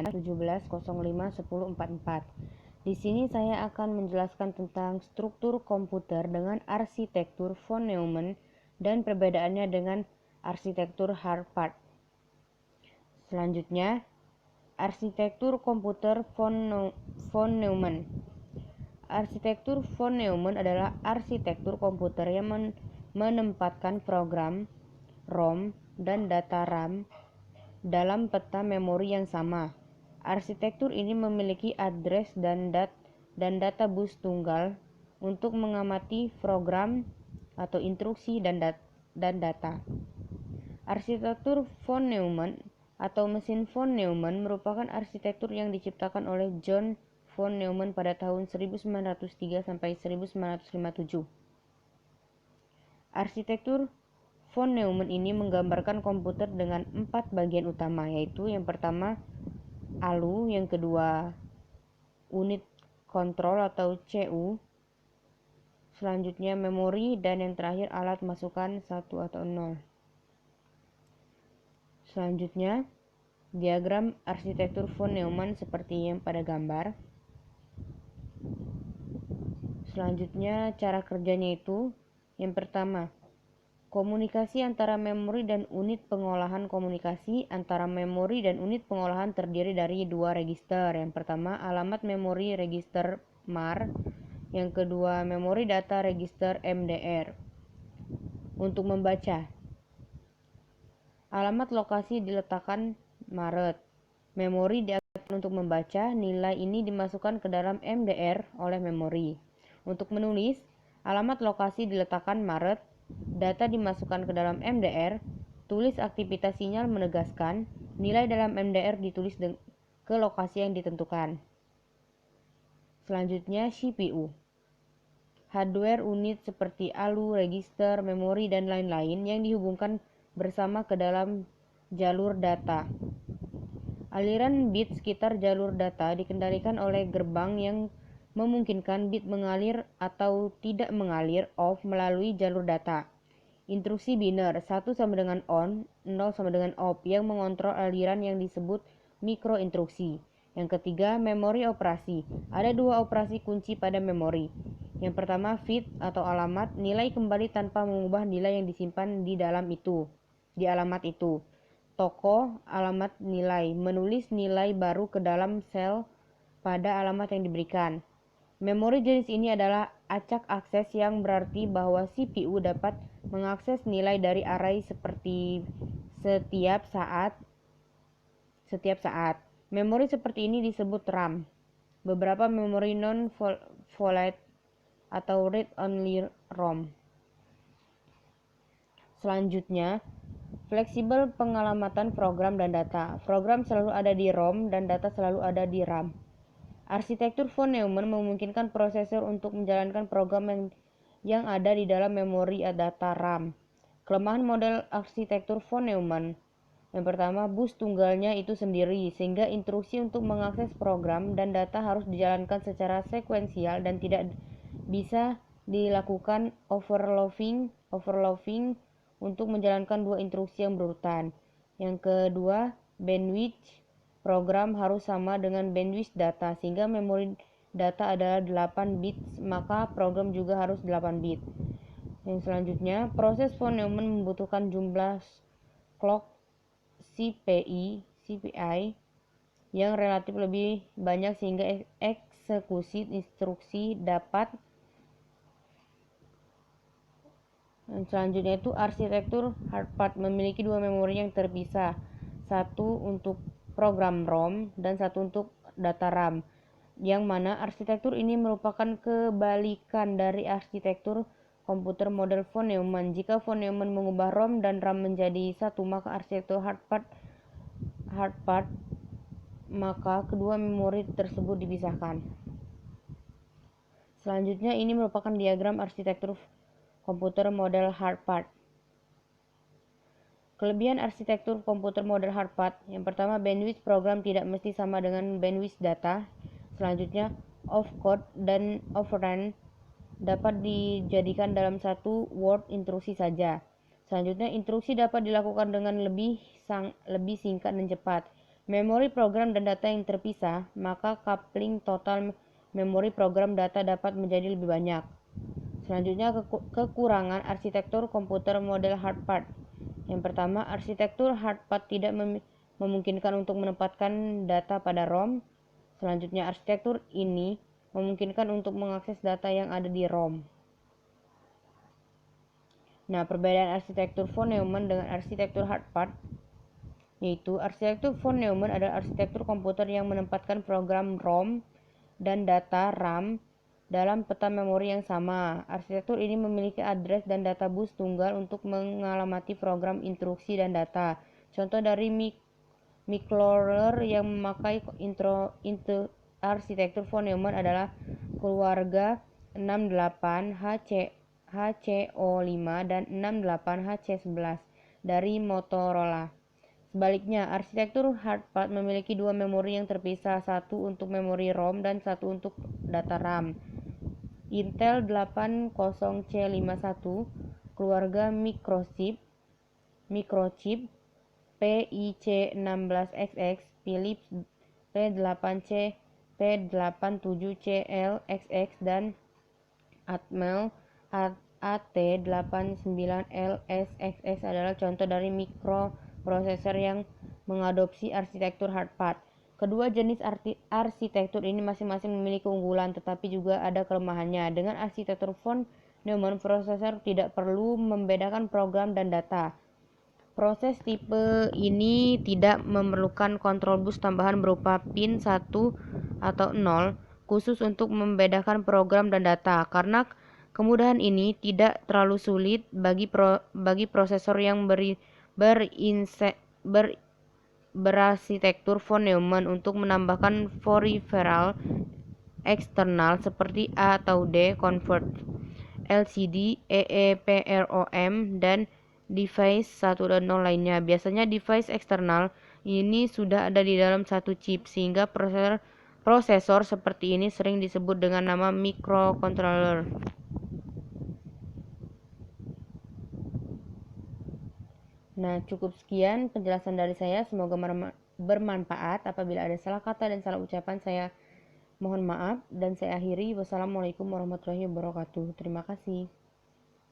17.05.1044. Di sini saya akan menjelaskan tentang struktur komputer dengan arsitektur von Neumann dan perbedaannya dengan arsitektur Harpert. Selanjutnya, arsitektur komputer von Neumann. Arsitektur von Neumann adalah arsitektur komputer yang menempatkan program, ROM, dan data RAM dalam peta memori yang sama. Arsitektur ini memiliki address dan data bus tunggal untuk mengamati program atau instruksi dan data. Arsitektur von Neumann atau mesin von Neumann merupakan arsitektur yang diciptakan oleh John von Neumann pada tahun 1903 sampai 1957. Arsitektur von Neumann ini menggambarkan komputer dengan 4 bagian utama, yaitu yang pertama ALU, yang kedua unit kontrol atau CU, selanjutnya memori, dan yang terakhir alat masukan 1 atau 0. Selanjutnya, diagram arsitektur von Neumann seperti yang pada gambar. Selanjutnya, cara kerjanya itu yang pertama, komunikasi antara memori dan unit pengolahan. Komunikasi antara memori dan unit pengolahan terdiri dari 2 register. Yang pertama, alamat memori register MAR. Yang kedua, memori data register MDR. Untuk membaca, alamat lokasi diletakkan Maret. Memori diaktifkan untuk membaca. Nilai ini dimasukkan ke dalam MDR oleh memori. Untuk menulis, alamat lokasi diletakkan Maret. Data dimasukkan ke dalam MDR. Tulis aktivitas sinyal menegaskan nilai dalam MDR ditulis ke lokasi yang ditentukan. Selanjutnya, CPU. Hardware unit seperti ALU, register, memori, dan lain-lain yang dihubungkan bersama ke dalam jalur data. Aliran bit sekitar jalur data dikendalikan oleh gerbang yang memungkinkan bit mengalir atau tidak mengalir off melalui jalur data. Instruksi biner 1 sama dengan on, 0 sama dengan off yang mengontrol aliran yang disebut mikroinstruksi. Yang ketiga, memori operasi. Ada 2 operasi kunci pada memori. Yang pertama, feed atau alamat, nilai kembali tanpa mengubah nilai yang disimpan di alamat itu. Toko, alamat nilai, menulis nilai baru ke dalam sel pada alamat yang diberikan. Memori jenis ini adalah acak akses, yang berarti bahwa CPU dapat mengakses nilai dari array seperti setiap saat. Memori seperti ini disebut RAM. Beberapa memori non-volatile atau read-only ROM. Selanjutnya, fleksibel pengalamatan program dan data. Program selalu ada di ROM dan data selalu ada di RAM. Arsitektur von Neumann memungkinkan prosesor untuk menjalankan program yang ada di dalam memori data RAM. Kelemahan model arsitektur von Neumann. Yang pertama, bus tunggalnya itu sendiri, sehingga instruksi untuk mengakses program dan data harus dijalankan secara sekuensial dan tidak bisa dilakukan overloading untuk menjalankan 2 instruksi yang berurutan. Yang kedua, bandwidth program harus sama dengan bandwidth data, sehingga memori data adalah 8 bits, maka program juga harus 8 bit. Yang selanjutnya, proses von Neumann membutuhkan jumlah clock CPI yang relatif lebih banyak, sehingga eksekusi instruksi dapat. Yang selanjutnya itu arsitektur Harpert memiliki 2 memori yang terpisah, satu untuk program ROM dan satu untuk data RAM, yang mana arsitektur ini merupakan kebalikan dari arsitektur komputer model von Neumann. Jika von Neumann mengubah ROM dan RAM menjadi satu, maka arsitektur Harpert maka kedua memori tersebut dipisahkan. Selanjutnya, ini merupakan diagram arsitektur komputer model Harpert. Kelebihan arsitektur komputer model Harpert. Yang pertama, bandwidth program tidak mesti sama dengan bandwidth data. Selanjutnya, opcode dan operand dapat dijadikan dalam satu word instruksi saja. Selanjutnya, instruksi dapat dilakukan dengan lebih singkat dan cepat. memori program dan data yang terpisah, maka coupling total memori program data dapat menjadi lebih banyak. Selanjutnya, kekurangan arsitektur komputer model hard part. Yang pertama, arsitektur hard part tidak memungkinkan untuk menempatkan data pada ROM. Selanjutnya, arsitektur ini memungkinkan untuk mengakses data yang ada di ROM. Nah, perbedaan arsitektur von Neumann dengan arsitektur hard part yaitu arsitektur von Neumann adalah arsitektur komputer yang menempatkan program ROM dan data RAM dalam peta memori yang sama. Arsitektur ini memiliki address dan data bus tunggal untuk mengalamati program instruksi dan data. Contoh dari microcontroller yang memakai arsitektur von Neumann adalah keluarga 68 HCO5 dan 68 HC11 dari Motorola. Sebaliknya, arsitektur hard part memiliki dua memori yang terpisah, satu untuk memori ROM dan satu untuk data RAM. Intel 80C51, keluarga microchip PIC16XX, Philips P8C, P87CLXX, dan Atmel AT89LSXX adalah contoh dari mikroprosesor yang mengadopsi arsitektur hard part. Kedua jenis arsitektur ini masing-masing memiliki keunggulan, tetapi juga ada kelemahannya. Dengan arsitektur von Neumann, prosesor tidak perlu membedakan program dan data. Proses tipe ini tidak memerlukan kontrol bus tambahan berupa pin 1 atau 0 khusus untuk membedakan program dan data. Karena kemudahan ini tidak terlalu sulit bagi prosesor yang berarsitektur von Neumann untuk menambahkan peripheral eksternal seperti A atau D convert, LCD, EEPROM, dan device 1 dan 0 lainnya. Biasanya device eksternal ini sudah ada di dalam satu chip, sehingga prosesor seperti ini sering disebut dengan nama microcontroller. Nah, cukup sekian penjelasan dari saya. Semoga bermanfaat. Apabila ada salah kata dan salah ucapan, saya mohon maaf. Dan saya akhiri. Wassalamualaikum warahmatullahi wabarakatuh. Terima kasih.